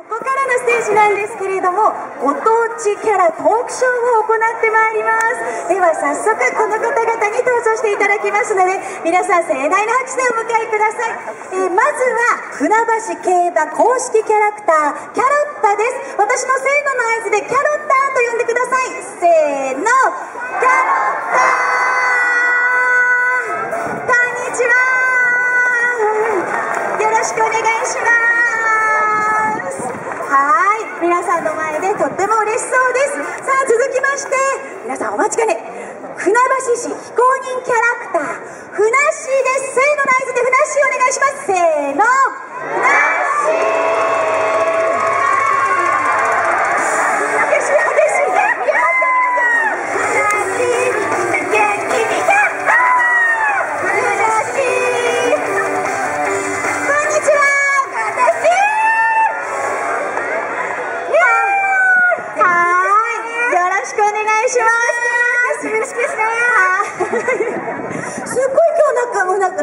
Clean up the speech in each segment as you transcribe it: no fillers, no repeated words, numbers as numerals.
ここからのステージなんですけれども、ご当地キャラトークショーを行ってまいります。では早速この方々に登場していただきますので、皆さん盛大な拍手でお迎えください。まずは船橋競馬公式キャラクターキャロッタです。私のせーのの合図でキャロッタと呼んでください。せーの、キャロッタ。こんにちは、よろしくお願いします。皆さんの前でとっても嬉しそうです。さあ続きまして、皆さんお待ちかね、船橋市非公認キャラクターふなっしーです。せーのの合図でふなっしーお願いします。せーの、ふなっしー。激しい激しい。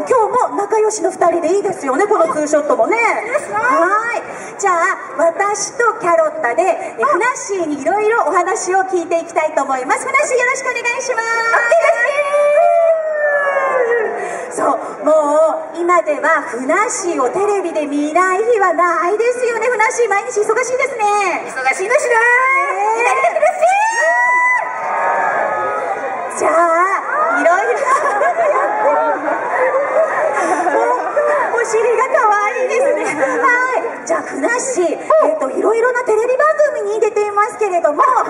今日も仲良しの2人でいいですよね、このツーショットもね。はい、じゃあ私とキャロッタでふなっしーにいろいろお話を聞いていきたいと思います。ふなっしーよろしくお願いします。そう、もう今ではふなっしーをテレビで見ない日はないですよね。ふなっしー毎日忙しいですね。忙しいですね。じゃあいろいろお尻が可愛いですね。はい、じゃあふなっしー、いろいろなテレビ番組に出ていますけれども、は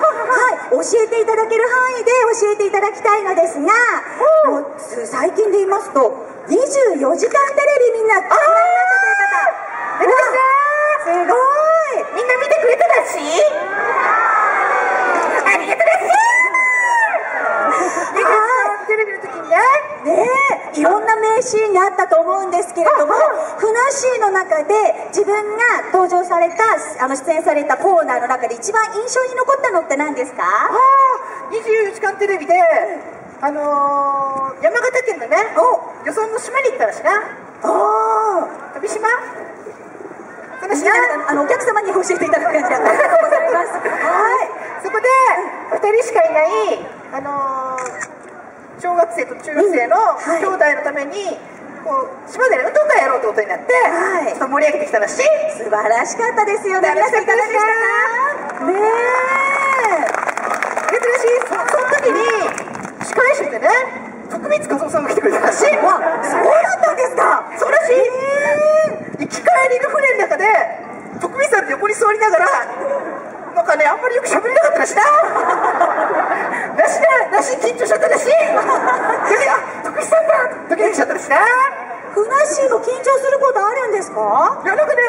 い、教えていただける範囲で教えていただきたいのですが、もう最近で言いますと24時間テレビみんなご覧になったという方、すごい、みんな見てくれたらしい。ありがとうらしい。テレビの時にね、いろんな名シーンがあったと思うんですけれども、ふなっしーの中で自分が登場された出演されたコーナーの中で一番印象に残ったのって何ですか？24時間テレビで山形県のね漁村の島に行ったらしな。飛島お客様に教えていただく感じでありがとうございます。はい、そこで2人しかいない小学生と中学生の兄弟のためにこう島で運動会やろうってことになって、ちょっと盛り上げてきたらしい。素晴らしかったですよね。皆さんいかがでしたか？ねえ、珍しい。その時に司会者でね、徳光和夫さんが来てくれたらしい。そうだったんですか？そうらしい。行き帰りの船の中で徳光さんって横に座りながらなんかね、あんまりよく喋れなかったらしいな。らし緊張しちゃったらしい。徳光さんだドキドキしちゃったらしいな。ふなっしーも緊張することあるんですか？いや、なんかね、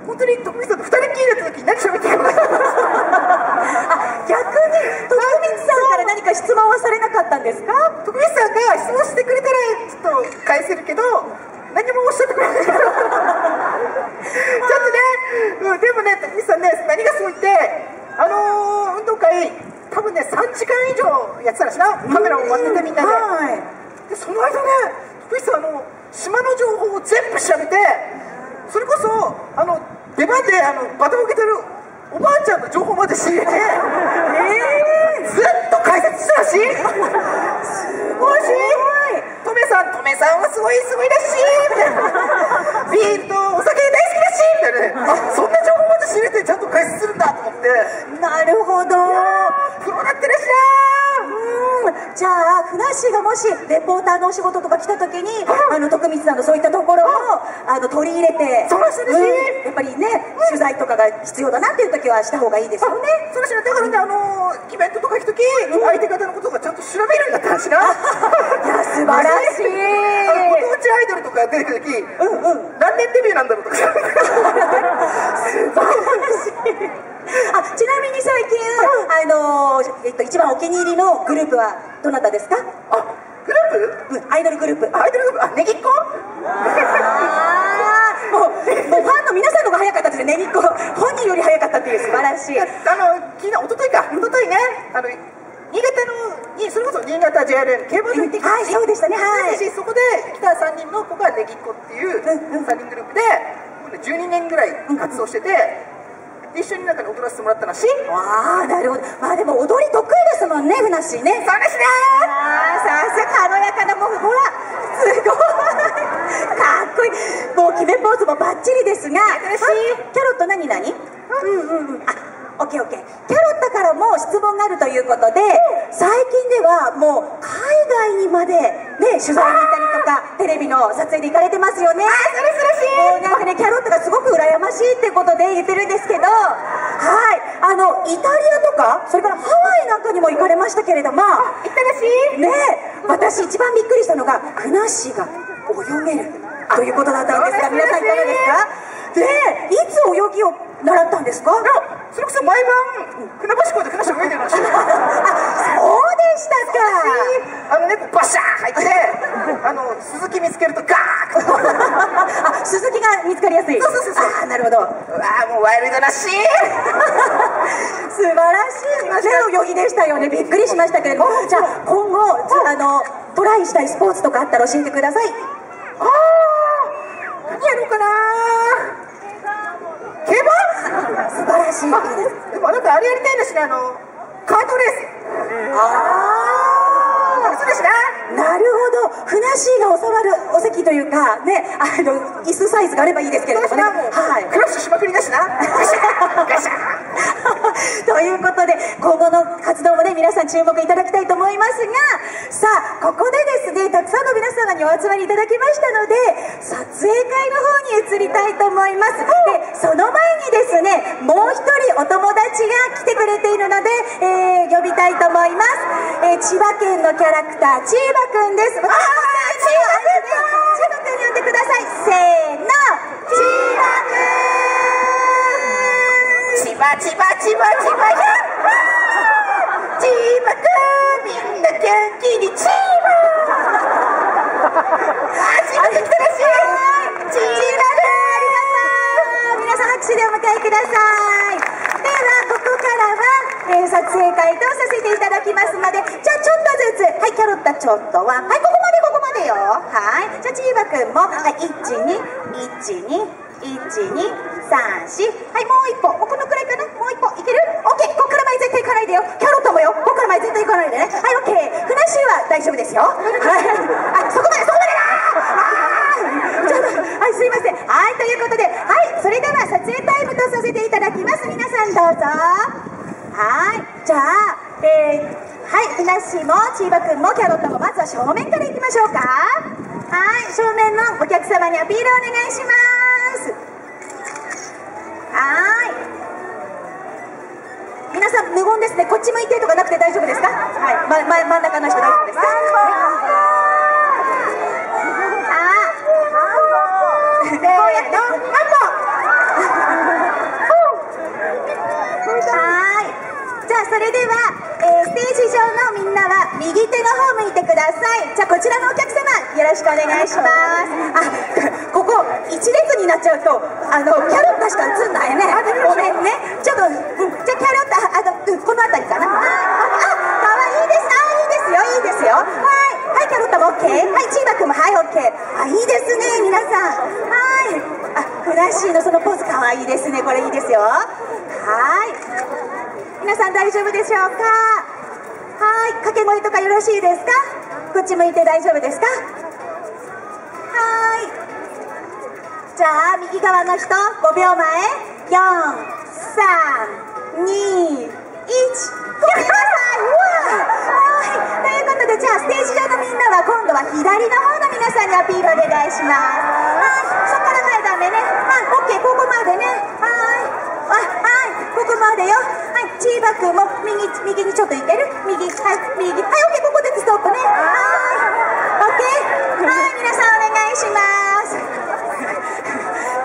本当に徳光さんと2人っきりだった時に何喋ってるか分からなかった。逆に徳光さんから何か質問はされなかったんですか？徳光さんが質問してくれたらちょっと返せるけど、何もおっしゃってくれないからちょっとね、でもね、徳光さんね、何がすごいって、運動会多分ね3時間以上やってたらしな。カメラも回っててみんなで、その間ね、徳光さん島の情報を全部調べて、それこそ出番でバトンを受けてるおばあちゃんの情報まで仕入れて、ずっと解説したらしい。すごいし、トメさんはすごいらしいみたいな、ビールとお酒大好きらしいみたいなね。そんな情報まで仕入れてちゃんと解説するんだと思って。なるほど、プロだってらしいな。じゃあふなっしーがもしレポーターのお仕事とか来た時に徳光さんのそういったところを取り入れて、やっぱりね、取材とかが必要だなっていう時はした方がいいですよね。そうですね。だからね、イベントとか行く時、相手方のことがちゃんと調べるんだったらしな。いや、素晴らしい。ご当地アイドルとか出てくる時、何年デビューなんだろうとか素晴らしい。ちなみに最近一番お気に入りのグループはどなたですか？グループ？アイドルグループ。ねぎっこ？もうファンの皆さんの方が早かったですね。ねぎっこ本人より早かったっていう、素晴らしい。おとといね、新潟にそれこそ新潟 JRN 競馬場行ってきたし、そうでしたね。そこで来た3人の子がねぎっこっていう3人グループで12年ぐらい活動してて、で一緒になんか踊らせてもらったらしい。ああ、なるほど。まあでも踊り得意ですもんね、ふなっしーね。そうですね。ああ、さすが軽やかな、もうほら、すごいかっこいい。もう決めポーズもバッチリですが、キャロット何々？オッケーオッケー。キャロットからも質問があるということで、最近ではもう海外にまでね、取材に行ったりとか、テレビの撮影で行かれてますよね。それそれしい。もうなんかね、キャロットがすごく羨ましいってことで言ってるんですけど、はい、イタリアとか、それからハワイなんかにも行かれましたけれども、行ったらしい。ねえ、私一番びっくりしたのが、ふなっしーが泳げるということだったんですが、皆さんいかがですか？で、いつ泳ぎを習ったんですか？それこそ毎晩船橋港で船橋泳いでるらしい。そうでしたか。ね、バシャー入って鈴木見つけるとガーッ鈴木が見つかりやすい。そう。ああ、なるほど。うわー、もうワイルドらしい。素晴らしい泳ぎでしたよね。びっくりしましたけれども、じゃあ今後トライしたいスポーツとかあったら教えてください。何やろうかな。競馬？素晴らしい。でもなんかあれやりたいんだしね、カートレース。そうですね。なるほど。ふなっしーが収まるお席というかね、椅子サイズがあればいいですけれどもね。はい。クラッシュしまくりだしな。ガシャということで、今後の活動もね、皆さん注目いただきたいと思いますが、さあここでですね、たくさんの皆様にお集まりいただきましたので、撮影会の方に移りたいと思います。で、その前にですね、もう一人お友達が来てくれているので、呼びたいと思います。千葉県のキャラクター、チーバくんです。チーバくん呼んでください。せーの、チーバくん。千葉千葉千葉千葉や千葉くん、みんな元気に千葉。千葉くん来たらしい。千葉くん、ありがとう。皆さん拍手でお迎えください。ではここからは、撮影会とさせていただきますので、じゃあちょっとずつ、はい、キャロッタちょっとは、はい、ここまでよ。はい、じゃあチーバくんも、はい、1、2、3、4、はい、もう一歩、このくらいかな、もう一歩いける？オッケー、ここから前絶対行かないでよ。キャロットもよ、ここから前絶対行かないでね。はい、オッケー。ふなっしーは大丈夫ですよ。はい、そこまでちょっと、はい、すいません。はい、ということで、はい、それでは撮影タイムとさせていただきます。皆さんどうぞ。はい、じゃあ、はい、ふなっしーもチーバくんもキャロットもまずは正面からいきましょうか。はい、正面のお客様にアピールお願いします。はい、皆さん無言ですね。こっち向いてとかなくて大丈夫ですか？はい、真ん中の人大丈夫ですか？それでは、ステージ上のみんなは右手の方向いてください。じゃあこちらのお客様よろしくお願いします。ここ一列になっちゃうとキャロッタしか映んないね。ごめんね。ちょっと、じゃあキャロッタこの辺りかな。かわいいです。いいですよ。はい、キャロッタも OK。はい、チーバくんもはい OK。いいですね、皆さん。はい、ふなっしーのそのポーズかわいいですね。これいいですよ。はい、皆さん大丈夫でしょうか？はい、掛け声とかよろしいですか？こっち向いて大丈夫ですか？はい。じゃあ右側の人5秒前、4、3、2、1、ごめんなさい。はい、ということで、じゃあステージ上のみんなは今度は左の方の皆さんにアピールお願いします。はい、そこから前ダメね。はい、OK、ここまでね。はい、ここまでよ。はい、チーバくんも右にちょっといける？右、はい、OK、ここでストップね。はい、OK。はい、皆さんお願いします。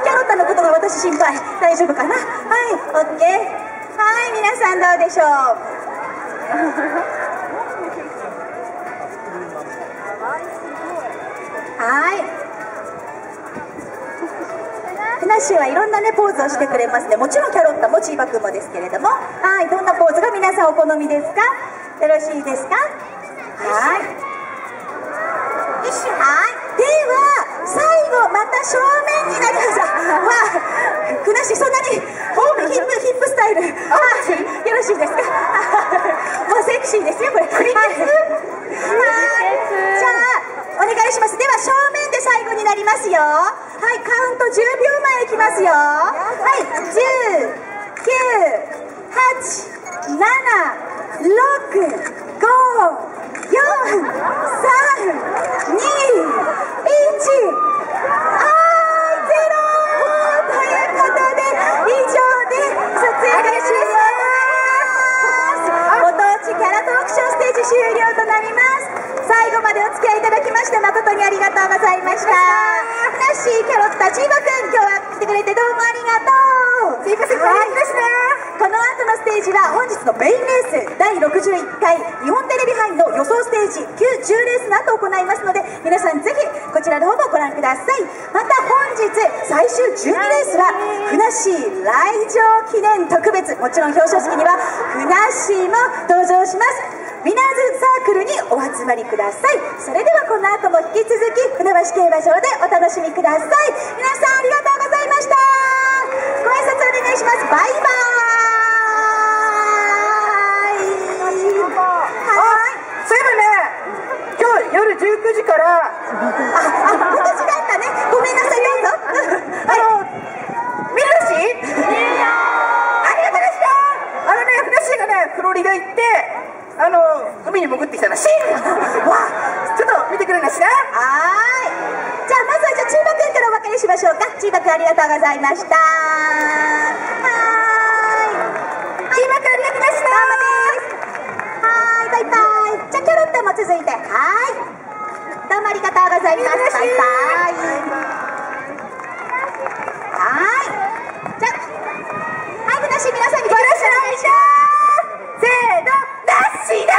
キャロッタのことが私心配。大丈夫かな？はい、OK。はい、皆さんどうでしょう？はい。ふなっしーはいろんなねポーズをしてくれますね。もちろんキャロッタもチーバくんもですけれども、はい、どんなポーズが皆さんお好みですか？よろしいですか？はい。はい。では最後また正面になりました。ふなっしーそんなにヒップスタイル。よろしいですか？もうセクシーですよこれ。はい。じゃあお願いします。では正面で最後になりますよ。はい、カウント10秒前いきますよ。はい、10、9、8、7、6、5、4、3、2、1。終了となります。最後までお付き合いいただきまして誠にありがとうございました。ふなっしー、キャロッタ、チーバくん、今日は来てくれてどうもありがとう。すいません、この後のステージは本日のメインレース第61回日本テレビ杯の予想ステージ9、10レースの後行いますので、皆さんぜひこちらの方もご覧ください。また本日最終12レースはふなっしー来場記念特別、もちろん表彰式にはふなっしーも登場します。ウィナーズサークルにお集まりください。それではこの後も引き続き船橋競馬場でお楽しみください。皆さんありがとうございました。ご挨拶お願いします。バイバーイ。そういえばね、今日夜19時から今年だったね。ごめんなさい、どうぞ。見るしありがとうございました。ふなっしーがね、フロリダ行って海に潜ってきたらしい。わあ、ちょっと見てくれなしな。はい。じゃあまずはチーバくんからお別れしましょうか。チーバくんありがとうございました。はい。チーバくんありがとうございました。はい、バイバイ。じゃあキャロットも続いて、はい。どうもありがとうございます。バイバイ。はい。じゃあ、はい、ふなっしー皆さんにご覧ください。せーの。なしなし